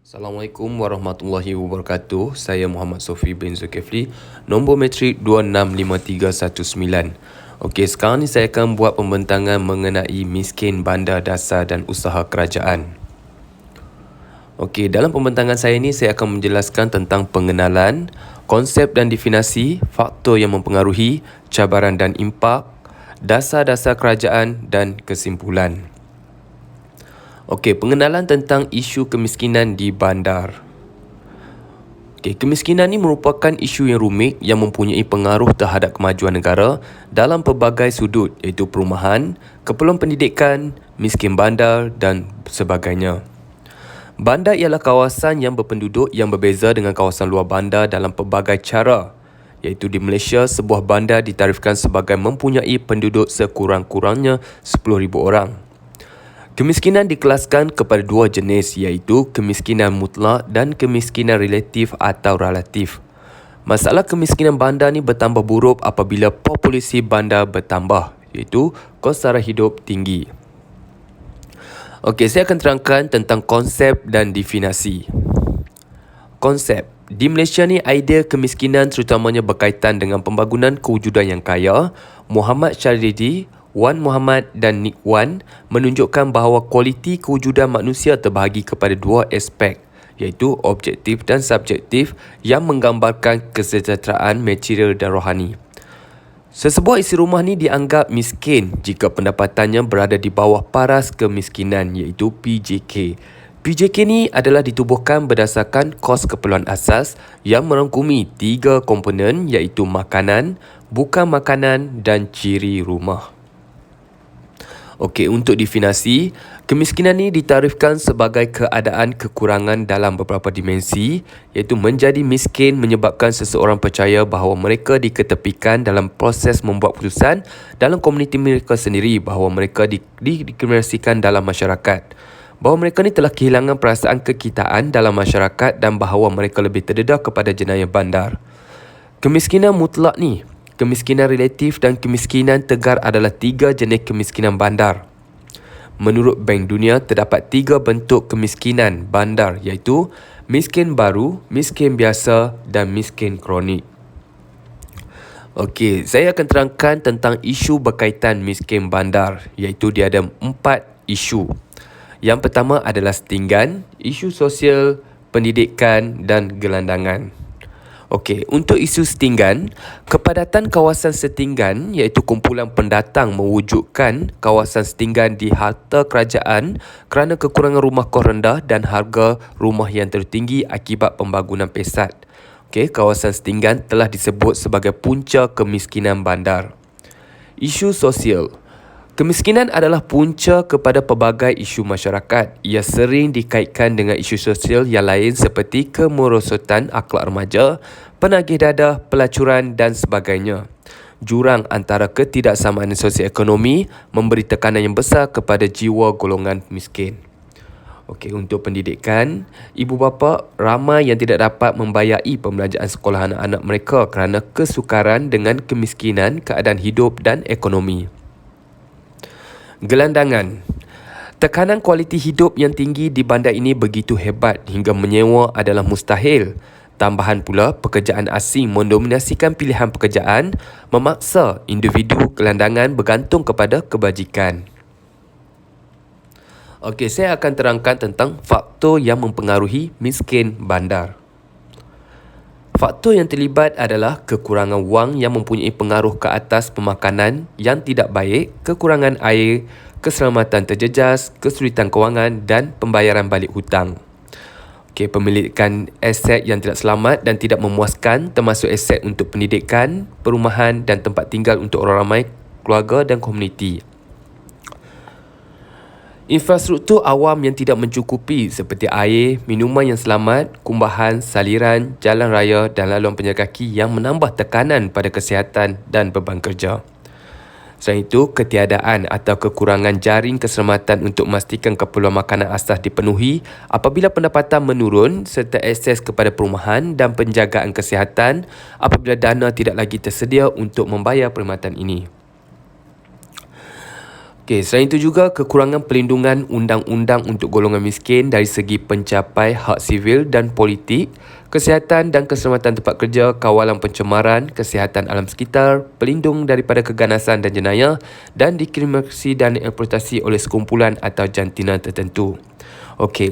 Assalamualaikum warahmatullahi wabarakatuh. Saya Muhammad Sofi bin Zulkifli, nombor matrik 265319. Okey, sekarang ni saya akan buat pembentangan mengenai miskin bandar dasar dan usaha kerajaan. Okey, dalam pembentangan saya ni saya akan menjelaskan tentang pengenalan, konsep dan definisi, faktor yang mempengaruhi, cabaran dan impak, dasar-dasar kerajaan dan kesimpulan. Okey, pengenalan tentang isu kemiskinan di bandar. Okey, kemiskinan ini merupakan isu yang rumit yang mempunyai pengaruh terhadap kemajuan negara dalam pelbagai sudut, iaitu perumahan, keperluan pendidikan, miskin bandar dan sebagainya. Bandar ialah kawasan yang berpenduduk yang berbeza dengan kawasan luar bandar dalam pelbagai cara, iaitu di Malaysia, sebuah bandar ditarifkan sebagai mempunyai penduduk sekurang-kurangnya 10,000 orang. Kemiskinan dikelaskan kepada dua jenis, iaitu kemiskinan mutlak dan kemiskinan relatif atau relatif. Masalah kemiskinan bandar ni bertambah buruk apabila populasi bandar bertambah, iaitu kos sara hidup tinggi. Okey, saya akan terangkan tentang konsep dan definisi. Konsep. Di Malaysia ni, idea kemiskinan terutamanya berkaitan dengan pembangunan kewujudan yang kaya. Muhammad Syaridi, Wan Muhammad dan Nick Wan menunjukkan bahawa kualiti kewujudan manusia terbahagi kepada dua aspek, iaitu objektif dan subjektif yang menggambarkan kesejahteraan material dan rohani. Sesebuah isi rumah ni dianggap miskin jika pendapatannya berada di bawah paras kemiskinan, iaitu PJK. PJK ni adalah ditubuhkan berdasarkan kos keperluan asas yang merangkumi tiga komponen, iaitu makanan, bukan makanan dan ciri rumah. Okey, untuk definisi, kemiskinan ni ditarifkan sebagai keadaan kekurangan dalam beberapa dimensi, iaitu menjadi miskin menyebabkan seseorang percaya bahawa mereka diketepikan dalam proses membuat keputusan dalam komuniti mereka sendiri, bahawa mereka didiskriminasikan dalam masyarakat, bahawa mereka ni telah kehilangan perasaan kekitaan dalam masyarakat dan bahawa mereka lebih terdedah kepada jenayah bandar. Kemiskinan mutlak ni, kemiskinan relatif dan kemiskinan tegar adalah tiga jenis kemiskinan bandar. Menurut Bank Dunia, terdapat tiga bentuk kemiskinan bandar, iaitu miskin baru, miskin biasa dan miskin kronik. Okey, saya akan terangkan tentang isu berkaitan miskin bandar, iaitu dia ada 4 isu. Yang pertama adalah setinggan, isu sosial, pendidikan dan gelandangan. Okey, untuk isu setinggan, kepadatan kawasan setinggan iaitu kumpulan pendatang mewujudkan kawasan setinggan di harta kerajaan kerana kekurangan rumah kos rendah dan harga rumah yang tertinggi akibat pembangunan pesat. Okey, kawasan setinggan telah disebut sebagai punca kemiskinan bandar. Isu sosial. Kemiskinan adalah punca kepada pelbagai isu masyarakat. Ia sering dikaitkan dengan isu sosial yang lain seperti kemerosotan akhlak remaja, penagih dadah, pelacuran dan sebagainya. Jurang antara ketidaksamaan sosioekonomi memberi tekanan yang besar kepada jiwa golongan miskin. Okey, untuk pendidikan, ibu bapa ramai yang tidak dapat membayari pembelajaran sekolah anak-anak mereka kerana kesukaran dengan kemiskinan, keadaan hidup dan ekonomi. Gelandangan. Tekanan kualiti hidup yang tinggi di bandar ini begitu hebat hingga menyewa adalah mustahil. Tambahan pula, pekerjaan asing mendominasikan pilihan pekerjaan, memaksa individu gelandangan bergantung kepada kebajikan. Okey, saya akan terangkan tentang faktor yang mempengaruhi miskin bandar. Faktor yang terlibat adalah kekurangan wang yang mempunyai pengaruh ke atas pemakanan yang tidak baik, kekurangan air, keselamatan terjejas, kesulitan kewangan dan pembayaran balik hutang. Okey, pemilikan aset yang tidak selamat dan tidak memuaskan termasuk aset untuk pendidikan, perumahan dan tempat tinggal untuk orang ramai, keluarga dan komuniti. Infrastruktur awam yang tidak mencukupi seperti air, minuman yang selamat, kumbahan, saliran, jalan raya dan laluan penjalan kaki yang menambah tekanan pada kesihatan dan beban kerja. Selain itu, ketiadaan atau kekurangan jaring keselamatan untuk memastikan keperluan makanan asas dipenuhi apabila pendapatan menurun serta akses kepada perumahan dan penjagaan kesihatan apabila dana tidak lagi tersedia untuk membayar perkhidmatan ini. Selain itu juga kekurangan pelindungan undang-undang untuk golongan miskin dari segi pencapai hak sivil dan politik, kesihatan dan keselamatan tempat kerja, kawalan pencemaran, kesihatan alam sekitar, pelindung daripada keganasan dan jenayah dan diskriminasi dan eksploitasi oleh sekumpulan atau jantina tertentu.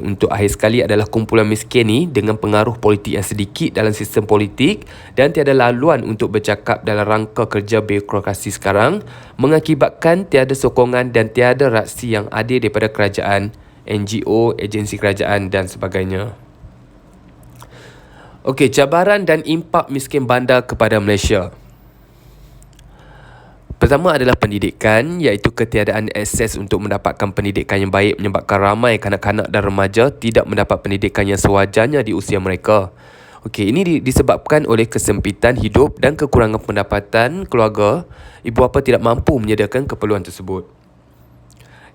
Untuk akhir sekali adalah kumpulan miskin ni dengan pengaruh politik yang sedikit dalam sistem politik dan tiada laluan untuk bercakap dalam rangka kerja birokrasi sekarang mengakibatkan tiada sokongan dan tiada reaksi yang adil daripada kerajaan, NGO, agensi kerajaan dan sebagainya. Cabaran dan impak miskin bandar kepada Malaysia. Pertama adalah pendidikan, iaitu ketiadaan akses untuk mendapatkan pendidikan yang baik menyebabkan ramai kanak-kanak dan remaja tidak mendapat pendidikan yang sewajarnya di usia mereka. Ini disebabkan oleh kesempitan hidup dan kekurangan pendapatan keluarga. Ibu bapa tidak mampu menyediakan keperluan tersebut.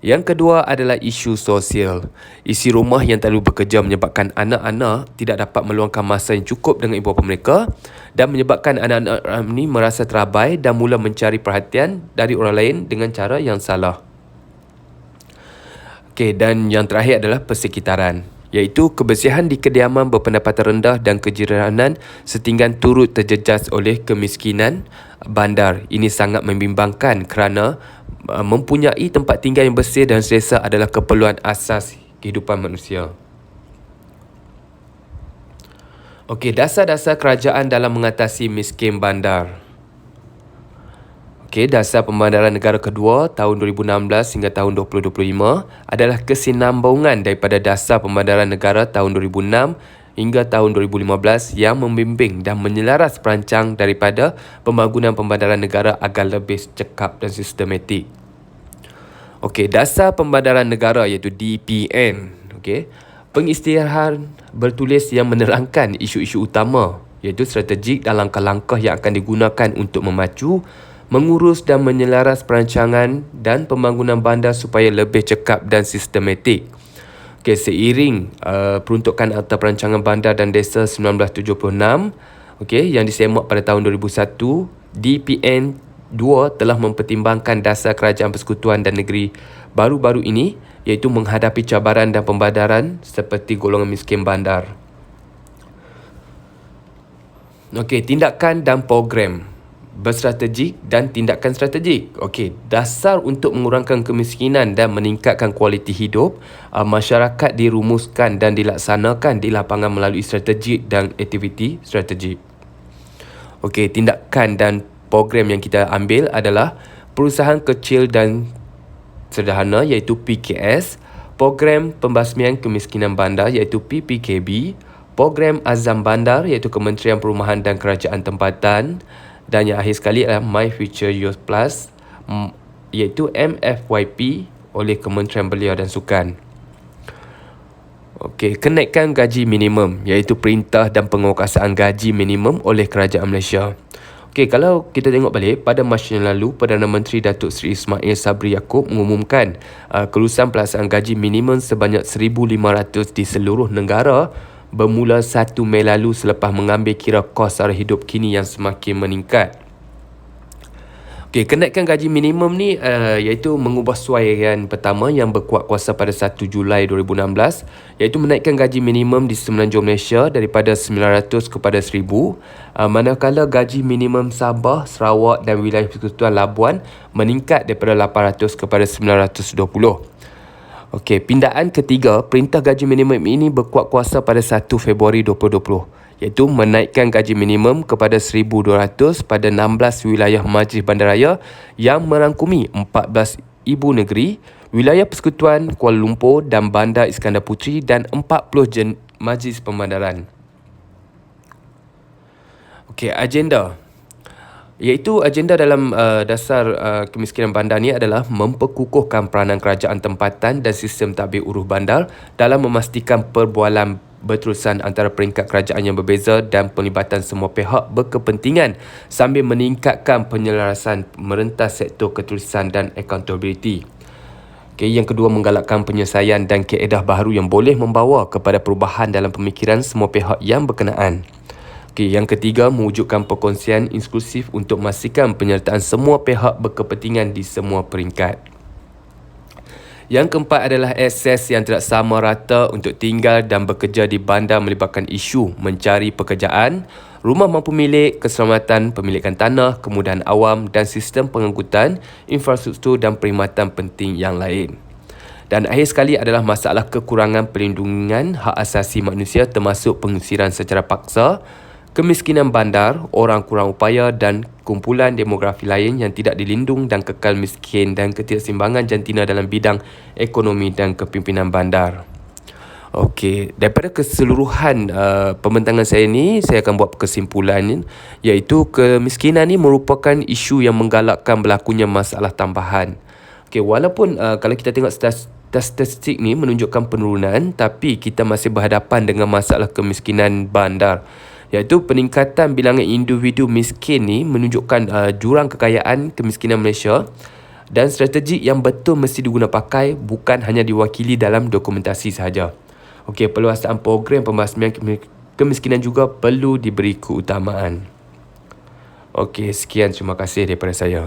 Yang kedua adalah isu sosial. Isi rumah yang terlalu bekerja menyebabkan anak-anak tidak dapat meluangkan masa yang cukup dengan ibu bapa mereka dan menyebabkan anak-anak ini merasa terabai dan mula mencari perhatian dari orang lain dengan cara yang salah. Dan yang terakhir adalah persekitaran, iaitu kebersihan di kediaman berpendapatan rendah dan kejiranan setinggan turut terjejas oleh kemiskinan bandar. Ini sangat membimbangkan kerana mempunyai tempat tinggal yang bersih dan selesa adalah keperluan asas kehidupan manusia. Dasar-dasar kerajaan dalam mengatasi miskin bandar. Dasar Pembandaran Negara Kedua tahun 2016 hingga tahun 2025 adalah kesinambungan daripada Dasar Pembandaran Negara tahun 2006 hingga tahun 2015 yang membimbing dan menyelaras perancang daripada pembangunan pembandaran negara agar lebih cekap dan sistematik. Dasar Pembandaran Negara iaitu DPN. Pengisytiharan bertulis yang menerangkan isu-isu utama iaitu strategik dan langkah-langkah yang akan digunakan untuk memacu, mengurus dan menyelaras perancangan dan pembangunan bandar supaya lebih cekap dan sistematik. Seiring peruntukan Akta Perancangan Bandar dan Desa 1976 yang disemak pada tahun 2001, DPN 2 telah mempertimbangkan dasar kerajaan persekutuan dan negeri baru-baru ini iaitu menghadapi cabaran dan pembandaran seperti golongan miskin bandar. Tindakan dan program berstrategik dan tindakan strategik. Dasar untuk mengurangkan kemiskinan dan meningkatkan kualiti hidup masyarakat dirumuskan dan dilaksanakan di lapangan melalui strategik dan aktiviti strategik. Tindakan dan program yang kita ambil adalah perusahaan kecil dan sederhana iaitu PKS, program pembasmian kemiskinan bandar iaitu PPKB, program azam bandar iaitu Kementerian Perumahan dan Kerajaan Tempatan, dan yang akhir sekali adalah My Future Youth Plus iaitu MFYP oleh Kementerian Belia dan Sukan. Kenaikan gaji minimum iaitu perintah dan penguasaan gaji minimum oleh Kerajaan Malaysia. Kalau kita tengok balik, pada Mac yang lalu, Perdana Menteri Datuk Seri Ismail Sabri Yaakob mengumumkan kelulusan pelaksanaan gaji minimum sebanyak 1,500 di seluruh negara bermula 1 Mei lalu selepas mengambil kira kos sara hidup kini yang semakin meningkat. Kenaikan gaji minimum ni iaitu mengubah suaian pertama yang berkuat kuasa pada 1 Julai 2016 iaitu menaikkan gaji minimum di Semenanjung Malaysia daripada 900 kepada 1,000 manakala gaji minimum Sabah, Sarawak dan wilayah persekutuan Labuan meningkat daripada 800 kepada 920. Pindaan ketiga, perintah gaji minimum ini berkuat kuasa pada 1 Februari 2020 iaitu menaikkan gaji minimum kepada 1,200 pada 16 wilayah Majlis Bandaraya yang merangkumi 14 ibu negeri, wilayah persekutuan Kuala Lumpur dan Bandar Iskandar Puteri dan 40 majlis pembandaran. Agenda iaitu agenda dalam dasar kemiskinan bandar ni adalah memperkukuhkan peranan kerajaan tempatan dan sistem tadbir urus bandar dalam memastikan perbualan berterusan antara peringkat kerajaan yang berbeza dan pelibatan semua pihak berkepentingan sambil meningkatkan penyelarasan merentas sektor keterusan dan accountability. Yang kedua, menggalakkan penyelesaian dan kaedah baru yang boleh membawa kepada perubahan dalam pemikiran semua pihak yang berkenaan. Yang ketiga, mewujudkan perkongsian inklusif untuk memastikan penyertaan semua pihak berkepentingan di semua peringkat. Yang keempat adalah akses yang tidak sama rata untuk tinggal dan bekerja di bandar melibatkan isu mencari pekerjaan, rumah mampu milik, keselamatan pemilikan tanah, kemudahan awam dan sistem pengangkutan, infrastruktur dan perkhidmatan penting yang lain. Dan akhir sekali adalah masalah kekurangan perlindungan hak asasi manusia termasuk pengusiran secara paksa, kemiskinan bandar, orang kurang upaya dan kumpulan demografi lain yang tidak dilindung dan kekal miskin dan ketidakseimbangan jantina dalam bidang ekonomi dan kepimpinan bandar. Okey, daripada keseluruhan pembentangan saya ni, saya akan buat kesimpulan iaitu kemiskinan ni merupakan isu yang menggalakkan berlakunya masalah tambahan. Okey, walaupun kalau kita tengok statistik ni menunjukkan penurunan, tapi kita masih berhadapan dengan masalah kemiskinan bandar, iaitu peningkatan bilangan individu miskin ni menunjukkan jurang kekayaan kemiskinan Malaysia dan strategi yang betul mesti diguna pakai, bukan hanya diwakili dalam dokumentasi sahaja. Okey, perluasan program pembasmian kemiskinan juga perlu diberi keutamaan. Okey, sekian, terima kasih daripada saya.